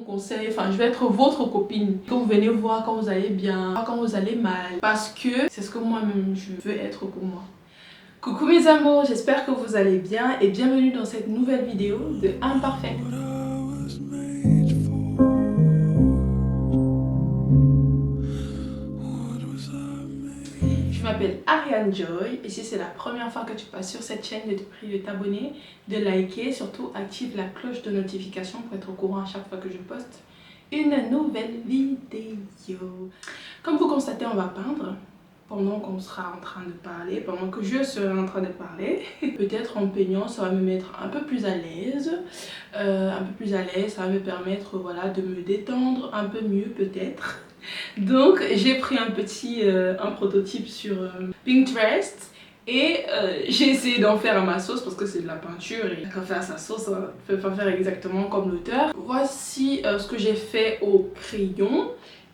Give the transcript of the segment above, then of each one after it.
conseil, enfin je vais être votre copine. Que vous venez voir quand vous allez bien, quand vous allez mal. Parce que c'est ce que moi-même je veux être pour moi. Coucou mes amours, j'espère que vous allez bien et bienvenue dans cette nouvelle vidéo de Imparfait. Je m'appelle Ariane Joy et si c'est la première fois que tu passes sur cette chaîne, je te prie de t'abonner, de liker, surtout active la cloche de notification pour être au courant à chaque fois que je poste une nouvelle vidéo. Comme vous constatez, on va peindre pendant qu'on sera en train de parler, pendant que je serai en train de parler. Peut-être en peignant, ça va me mettre un peu plus à l'aise, ça va me permettre voilà, de me détendre un peu mieux peut-être. Donc j'ai pris un prototype sur Pinterest et j'ai essayé d'en faire à ma sauce parce que c'est de la peinture et quand on fait à sa sauce, on ne peut pas faire exactement comme l'auteur. Voici ce que j'ai fait au crayon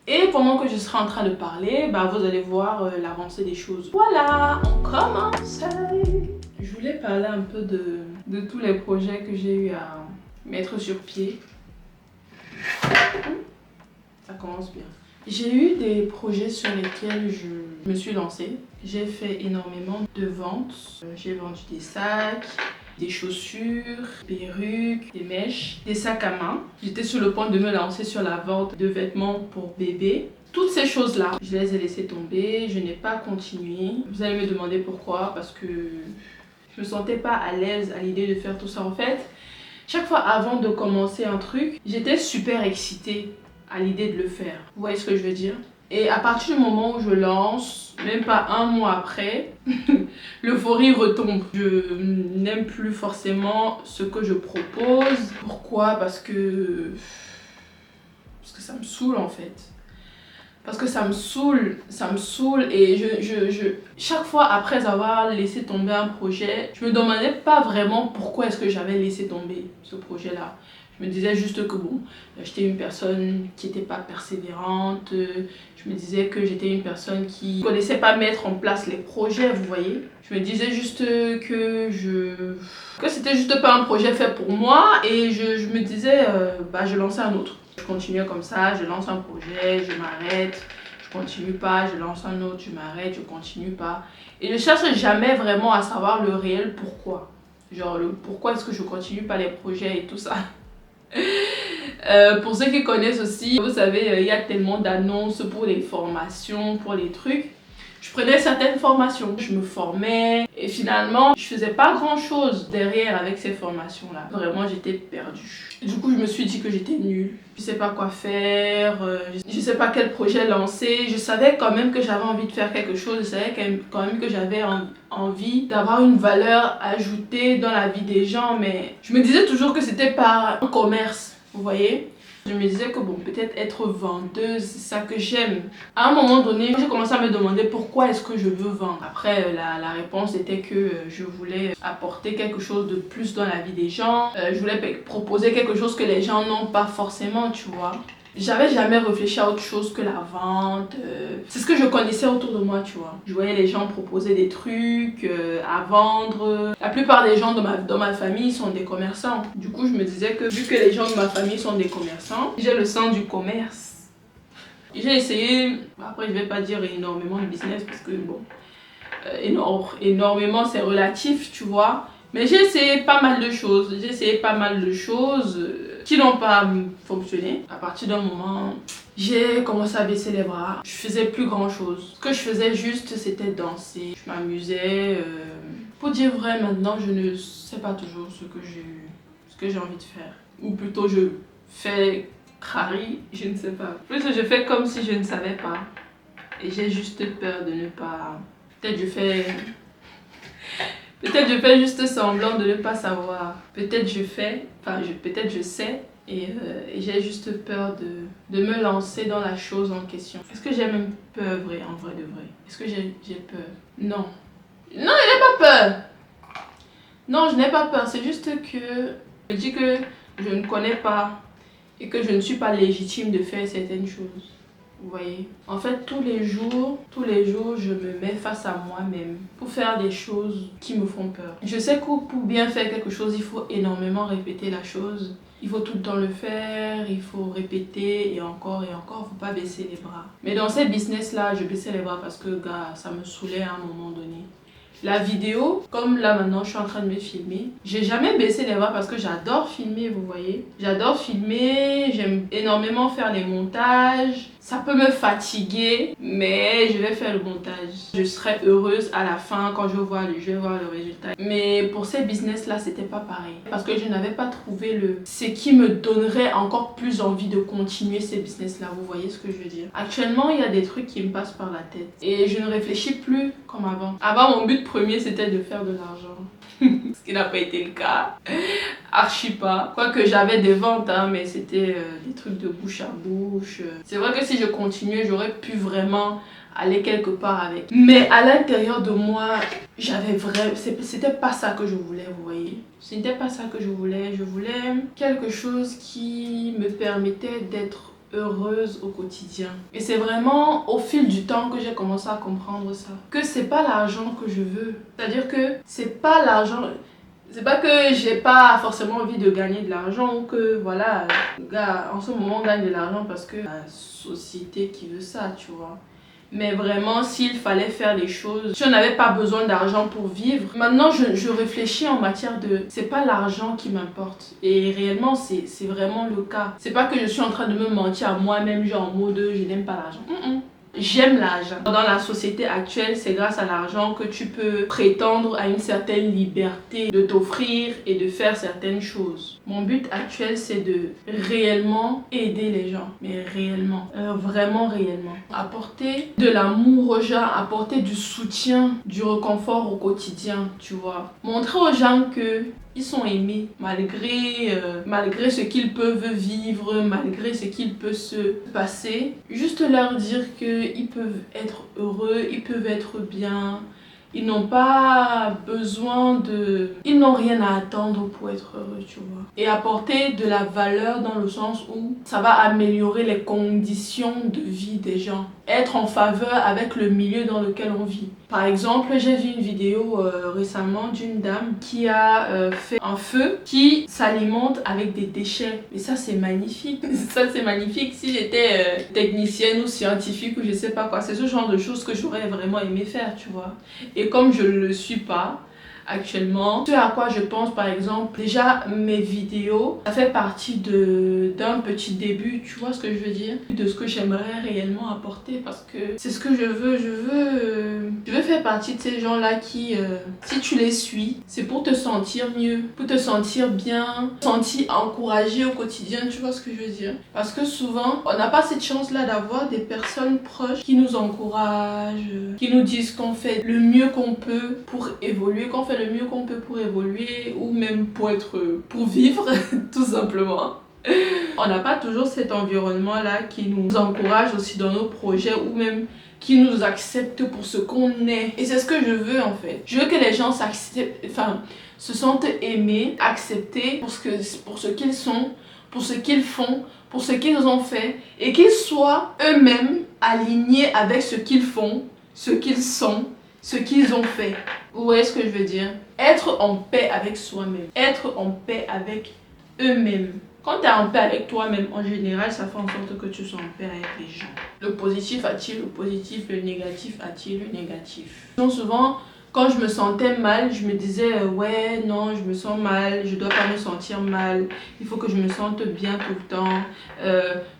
et pendant que je serai en train de parler, vous allez voir l'avancée des choses. Voilà, on commence. Je voulais parler un peu de tous les projets que j'ai eu à mettre sur pied. Ça commence bien. J'ai eu des projets sur lesquels je me suis lancée. J'ai fait énormément de ventes. J'ai vendu des sacs, des chaussures, des perruques, des mèches, des sacs à main. J'étais sur le point de me lancer sur la vente de vêtements pour bébés. Toutes ces choses-là, je les ai laissées tomber. Je n'ai pas continué. Vous allez me demander pourquoi, parce que je me sentais pas à l'aise à l'idée de faire tout ça en fait. Chaque fois avant de commencer un truc, j'étais super excitée à l'idée de le faire. Vous voyez ce que je veux dire? Et à partir du moment où je lance, même pas un mois après, l'euphorie retombe. Je n'aime plus forcément ce que je propose. Pourquoi? Parce que ça me saoule en fait. Parce que ça me saoule et chaque fois après avoir laissé tomber un projet, je me demandais pas vraiment pourquoi est-ce que j'avais laissé tomber ce projet-là. Je me disais juste que bon, j'étais une personne qui n'était pas persévérante, je me disais que j'étais une personne qui ne connaissait pas mettre en place les projets, vous voyez. Je me disais juste que c'était juste pas un projet fait pour moi et je me disais, je lançais un autre. Je continuais comme ça, je lance un projet, je m'arrête, je continue pas, je lance un autre, je m'arrête, je continue pas. Et je cherche jamais vraiment à savoir le réel pourquoi. Genre le pourquoi est-ce que je continue pas les projets et tout ça. Pour ceux qui connaissent aussi, vous savez, il y a tellement d'annonces pour les formations, pour les trucs. Je prenais certaines formations, je me formais et finalement je faisais pas grand chose derrière avec ces formations là. Vraiment j'étais perdue. Du coup je me suis dit que j'étais nulle. Je sais pas quoi faire, je sais pas quel projet lancer. Je savais quand même que j'avais envie de faire quelque chose, je savais quand même que j'avais envie d'avoir une valeur ajoutée dans la vie des gens. Mais je me disais toujours que c'était par un commerce, vous voyez. Je me disais que bon, peut-être être vendeuse, c'est ça que j'aime. À un moment donné, j'ai commencé à me demander pourquoi est-ce que je veux vendre. Après, la réponse était que je voulais apporter quelque chose de plus dans la vie des gens. Je voulais proposer quelque chose que les gens n'ont pas forcément, tu vois. J'avais jamais réfléchi à autre chose que la vente. C'est ce que je connaissais autour de moi, tu vois. Je voyais les gens proposer des trucs à vendre. La plupart des gens dans ma famille sont des commerçants. Du coup, je me disais que vu que les gens de ma famille sont des commerçants, j'ai le sens du commerce. J'ai essayé, après je vais pas dire énormément de business parce que bon, énormément c'est relatif, tu vois. Mais j'ai essayé pas mal de choses. Qui n'ont pas fonctionné. À partir d'un moment, j'ai commencé à baisser les bras. Je faisais plus grand chose. Ce que je faisais juste, c'était danser. Je m'amusais. Pour dire vrai, maintenant, je ne sais pas toujours ce que j'ai envie de faire. Ou plutôt, je fais crari, je ne sais pas. Plus je fais comme si je ne savais pas. Et j'ai juste peur de ne pas... Peut-être je fais juste semblant de ne pas savoir. Peut-être je sais et j'ai juste peur de me lancer dans la chose en question. Est-ce que j'ai même peur en vrai de vrai? Est-ce que j'ai peur? Non. Non, je n'ai pas peur. Non, je n'ai pas peur. C'est juste que je dis que je ne connais pas et que je ne suis pas légitime de faire certaines choses. Vous voyez, en fait tous les jours je me mets face à moi-même pour faire des choses qui me font peur. Je sais que pour bien faire quelque chose il faut énormément répéter la chose Il faut tout le temps le faire, il faut répéter et encore, faut pas baisser les bras. Mais dans ces business-là, je baissais les bras parce que, gars, ça me saoulait à un moment donné. La vidéo, comme là maintenant je suis en train de me filmer, j'ai jamais baissé les bras parce que j'adore filmer, vous voyez. J'adore filmer, j'aime énormément faire les montages. Ça peut me fatiguer, mais je vais faire le montage. Je serai heureuse à la fin quand je vais voir le résultat. Mais pour ces business-là, c'était pas pareil. Parce que je n'avais pas trouvé ce qui me donnerait encore plus envie de continuer ces business-là. Vous voyez ce que je veux dire? Actuellement, il y a des trucs qui me passent par la tête. Et je ne réfléchis plus comme avant. Avant, mon but premier, c'était de faire de l'argent. Ce qui n'a pas été le cas. Archi pas. Quoique j'avais des ventes, hein, mais c'était des trucs de bouche à bouche. C'est vrai que si je continuais, j'aurais pu vraiment aller quelque part avec. Mais à l'intérieur de moi, j'avais vraiment... C'était pas ça que je voulais, vous voyez. Ce n'était pas ça que je voulais. Je voulais quelque chose qui me permettait d'être heureuse au quotidien. Et c'est vraiment au fil du temps que j'ai commencé à comprendre ça. Que c'est pas l'argent que je veux. C'est-à-dire que c'est pas l'argent... C'est pas que j'ai pas forcément envie de gagner de l'argent ou que voilà, gars, en ce moment on gagne de l'argent parce que la société qui veut ça, tu vois. Mais vraiment, s'il fallait faire les choses, si on n'avait pas besoin d'argent pour vivre, maintenant je réfléchis en matière de... C'est pas l'argent qui m'importe. Et réellement, c'est vraiment le cas. C'est pas que je suis en train de me mentir à moi-même, genre en mode je n'aime pas l'argent. J'aime l'argent. Dans la société actuelle, c'est grâce à l'argent que tu peux prétendre à une certaine liberté de t'offrir et de faire certaines choses. Mon but actuel, c'est de réellement aider les gens. Mais réellement. Vraiment réellement. Apporter de l'amour aux gens, apporter du soutien, du réconfort au quotidien, tu vois. Montrer aux gens que ils sont aimés malgré ce qu'ils peuvent vivre, malgré ce qu'il peut se passer. Juste leur dire qu'ils peuvent être heureux, ils peuvent être bien. Ils n'ont pas besoin de... Ils n'ont rien à attendre pour être heureux, tu vois. Et apporter de la valeur dans le sens où ça va améliorer les conditions de vie des gens. Être en faveur avec le milieu dans lequel on vit. Par exemple, j'ai vu une vidéo récemment d'une dame qui a fait un feu qui s'alimente avec des déchets. Et ça, c'est magnifique. Ça, c'est magnifique. Si j'étais technicienne ou scientifique ou je sais pas quoi, c'est ce genre de choses que j'aurais vraiment aimé faire, tu vois. Et comme je ne le suis pas actuellement, ce à quoi je pense par exemple, déjà mes vidéos, ça fait partie d'un petit début, tu vois ce que je veux dire, de ce que j'aimerais réellement apporter parce que c'est ce que je veux, je veux faire partie de ces gens-là qui, si tu les suis, c'est pour te sentir mieux, pour te sentir bien, te sentir encouragé au quotidien, tu vois ce que je veux dire. Parce que souvent, on n'a pas cette chance-là d'avoir des personnes proches qui nous encouragent, qui nous disent qu'on fait le mieux qu'on peut pour évoluer, qu'on fait le mieux qu'on peut pour évoluer ou même pour vivre tout simplement. On n'a pas toujours cet environnement-là qui nous encourage aussi dans nos projets ou même qui nous accepte pour ce qu'on est. Et c'est ce que je veux en fait. Je veux que les gens se sentent aimés, acceptés pour ce qu'ils sont, pour ce qu'ils font, pour ce qu'ils ont fait et qu'ils soient eux-mêmes alignés avec ce qu'ils font, ce qu'ils sont, ce qu'ils ont fait. Vous voyez ce que je veux dire? Être en paix avec soi-même. Être en paix avec eux-mêmes. Quand tu es en paix avec toi-même, en général, ça fait en sorte que tu sois en paix avec les gens. Le positif attire le positif, le négatif attire le négatif. Donc souvent, quand je me sentais mal, je me disais ouais, non, je me sens mal, je dois pas me sentir mal, il faut que je me sente bien tout le temps.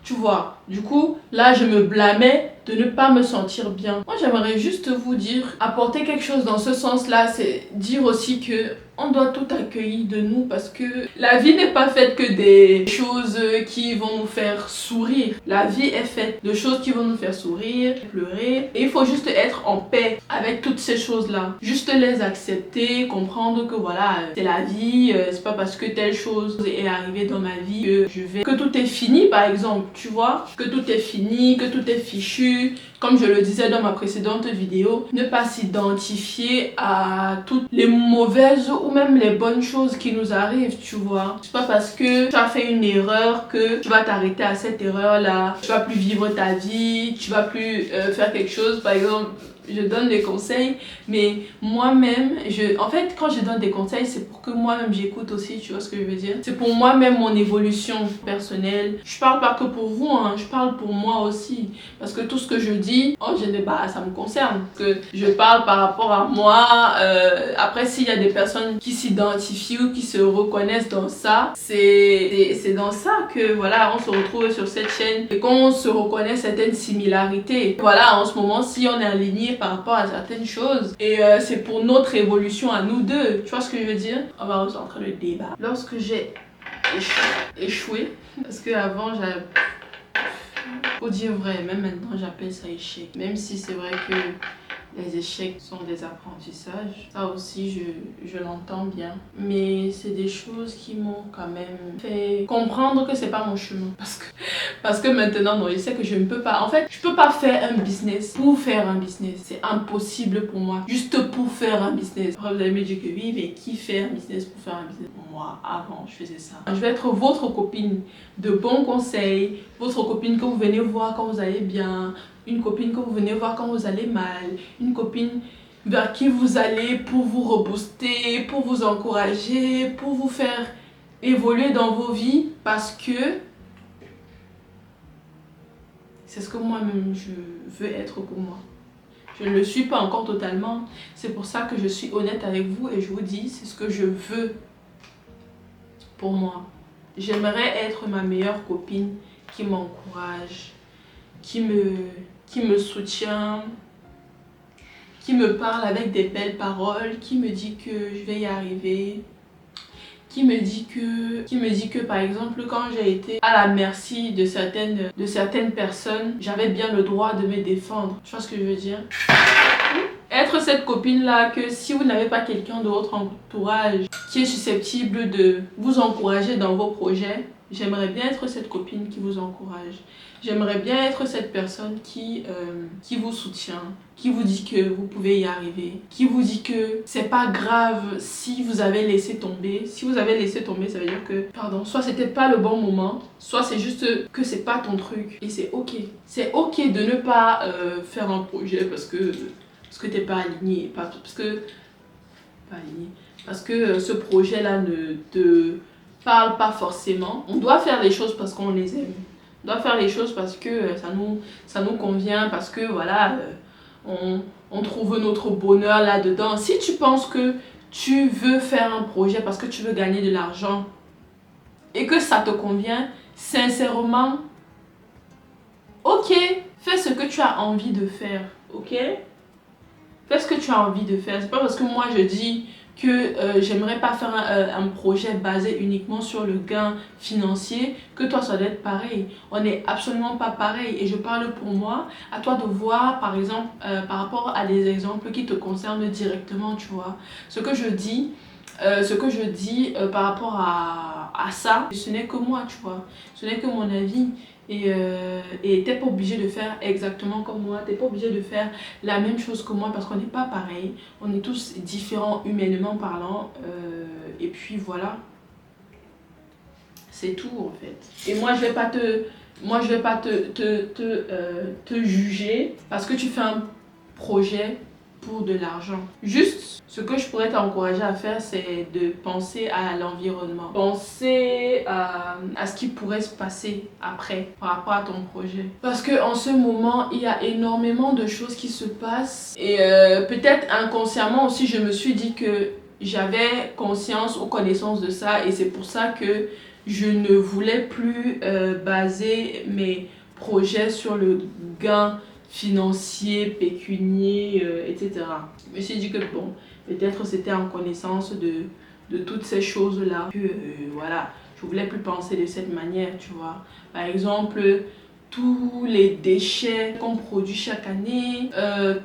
Tu vois, du coup, là, je me blâmais de ne pas me sentir bien. Moi, j'aimerais juste vous dire, apporter quelque chose dans ce sens-là, c'est dire aussi que on doit tout accueillir de nous parce que la vie n'est pas faite que des choses qui vont nous faire sourire. La vie est faite de choses qui vont nous faire sourire, pleurer. Et il faut juste être en paix avec toutes ces choses-là. Juste les accepter, comprendre que voilà, c'est la vie. C'est pas parce que telle chose est arrivée dans ma vie que tout est fini, par exemple. Tu vois, que tout est fini, que tout est fichu. Comme je le disais dans ma précédente vidéo, ne pas s'identifier à toutes les mauvaises ou même les bonnes choses qui nous arrivent, tu vois. C'est pas parce que tu as fait une erreur que tu vas t'arrêter à cette erreur-là. Tu vas plus vivre ta vie, tu vas plus faire quelque chose. Par exemple, je donne des conseils, mais moi-même, en fait, quand je donne des conseils, c'est pour que moi-même j'écoute aussi, tu vois ce que je veux dire? C'est pour moi-même mon évolution personnelle. Je parle pas que pour vous, hein, je parle pour moi aussi. Parce que tout ce que je dis, en général, ça me concerne. Que je parle par rapport à moi. Après, s'il y a des personnes qui s'identifient ou qui se reconnaissent dans ça, c'est dans ça que, voilà, on se retrouve sur cette chaîne et qu'on se reconnaît certaines similarités. Voilà, en ce moment, si on est aligné par rapport à certaines choses, et c'est pour notre évolution à nous deux. Tu vois ce que je veux dire? On va recentrer le débat. Lorsque j'ai échoué, parce que avant j'avais, faut dire vrai, même maintenant j'appelle ça échec, même si c'est vrai que les échecs sont des apprentissages, ça aussi je l'entends bien, mais c'est des choses qui m'ont quand même fait comprendre que c'est pas mon chemin, parce que maintenant non, je sais que je ne peux pas, en fait je peux pas faire un business pour faire un business, c'est impossible pour moi, juste pour faire un business. Après vous allez me dire que oui, mais qui fait un business pour faire un business? Moi avant je faisais ça. Je vais être votre copine de bons conseils, votre copine que vous venez voir quand vous allez bien, une copine que vous venez voir quand vous allez mal, une copine vers qui vous allez pour vous rebooster, pour vous encourager, pour vous faire évoluer dans vos vies, parce que c'est ce que moi-même je veux être pour moi. Je ne le suis pas encore totalement, c'est pour ça que je suis honnête avec vous et je vous dis c'est ce que je veux pour moi. J'aimerais être ma meilleure copine qui m'encourage, qui me soutient, qui me parle avec des belles paroles, qui me dit que je vais y arriver, qui me dit que par exemple quand j'ai été à la merci de certaines personnes, j'avais bien le droit de me défendre. Tu vois ce que je veux dire? Être cette copine là que si vous n'avez pas quelqu'un de votre entourage qui est susceptible de vous encourager dans vos projets, j'aimerais bien être cette copine qui vous encourage. J'aimerais bien être cette personne qui vous soutient, qui vous dit que vous pouvez y arriver, qui vous dit que c'est pas grave si vous avez laissé tomber. Si vous avez laissé tomber, ça veut dire que, pardon, soit c'était pas le bon moment, soit c'est juste que c'est pas ton truc. Et c'est ok. C'est ok de ne pas faire un projet parce que t'es pas aligné, parce que ce projet-là ne te parle pas forcément. On doit faire les choses parce qu'on les aime. On doit faire les choses parce que ça nous convient, parce que voilà, on trouve notre bonheur là-dedans. Si tu penses que tu veux faire un projet parce que tu veux gagner de l'argent et que ça te convient, sincèrement, ok, fais ce que tu as envie de faire, ok? Fais ce que tu as envie de faire. C'est pas parce que moi je dis que j'aimerais pas faire un projet basé uniquement sur le gain financier que toi ça doit être pareil. On n'est absolument pas pareil et je parle pour moi. À toi de voir par exemple par rapport à des exemples qui te concernent directement, tu vois. Ce que je dis par rapport à ça, ce n'est que moi, tu vois. Ce n'est que mon avis. Et t'es pas obligé de faire exactement comme moi, t'es pas obligé de faire la même chose que moi parce qu'on n'est pas pareil, on est tous différents humainement parlant, et puis voilà, c'est tout en fait. Et moi je vais pas te juger parce que tu fais un projet pour de l'argent. Juste, ce que je pourrais t'encourager à faire, c'est de penser à l'environnement. Penser à ce qui pourrait se passer après par rapport à ton projet. Parce qu'en ce moment, il y a énormément de choses qui se passent. Et peut-être inconsciemment aussi, je me suis dit que j'avais conscience ou connaissance de ça. Et c'est pour ça que je ne voulais plus baser mes projets sur le gain financier, pécunier, etc. Je me suis dit que bon, peut-être c'était en connaissance de toutes ces choses-là que voilà, je voulais plus penser de cette manière, tu vois. Par exemple, tous les déchets qu'on produit chaque année,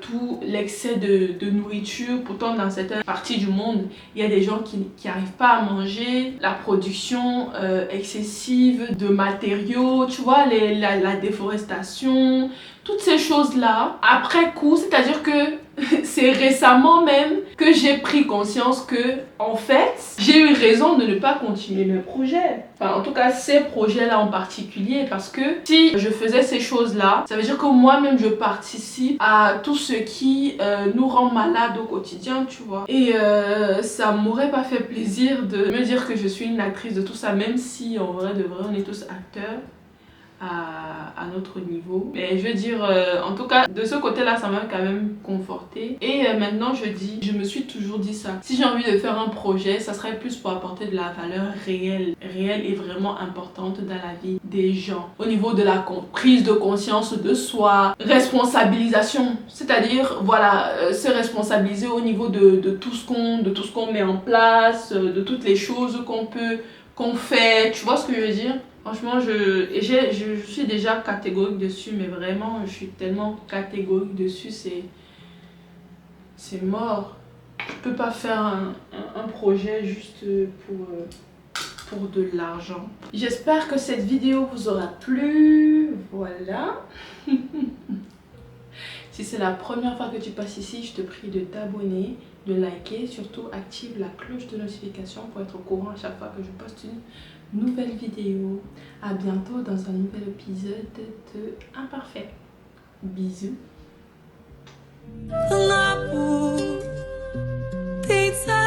tout l'excès de nourriture. Pourtant, dans certaines parties du monde, il y a des gens qui n'arrivent pas à manger. La production excessive de matériaux, tu vois, la déforestation, toutes ces choses-là, après coup, c'est-à-dire que c'est récemment même que j'ai pris conscience que, en fait, j'ai eu raison de ne pas continuer mes projets. Enfin, en tout cas, ces projets-là en particulier, parce que si je faisais ces choses-là, ça veut dire que moi-même, je participe à tout ce qui nous rend malades au quotidien, tu vois. Et ça m'aurait pas fait plaisir de me dire que je suis une actrice de tout ça, même si, en vrai, de vrai, on est tous acteurs. À notre niveau, mais je veux dire en tout cas de ce côté là ça m'a quand même conforté et maintenant je me suis toujours dit ça, si j'ai envie de faire un projet ça serait plus pour apporter de la valeur réelle et vraiment importante dans la vie des gens au niveau de la prise de conscience de soi, responsabilisation, c'est-à-dire voilà se responsabiliser au niveau de tout ce qu'on met en place, de toutes les choses qu'on fait, tu vois ce que je veux dire. Franchement, je suis déjà catégorique dessus, mais vraiment, je suis tellement catégorique dessus, c'est mort. Je peux pas faire un projet juste pour de l'argent. J'espère que cette vidéo vous aura plu. Voilà. Si c'est la première fois que tu passes ici, je te prie de t'abonner, de liker, surtout active la cloche de notification pour être au courant à chaque fois que je poste une nouvelle vidéo. À bientôt dans un nouvel épisode de Imparfait. Bisous. Pizza,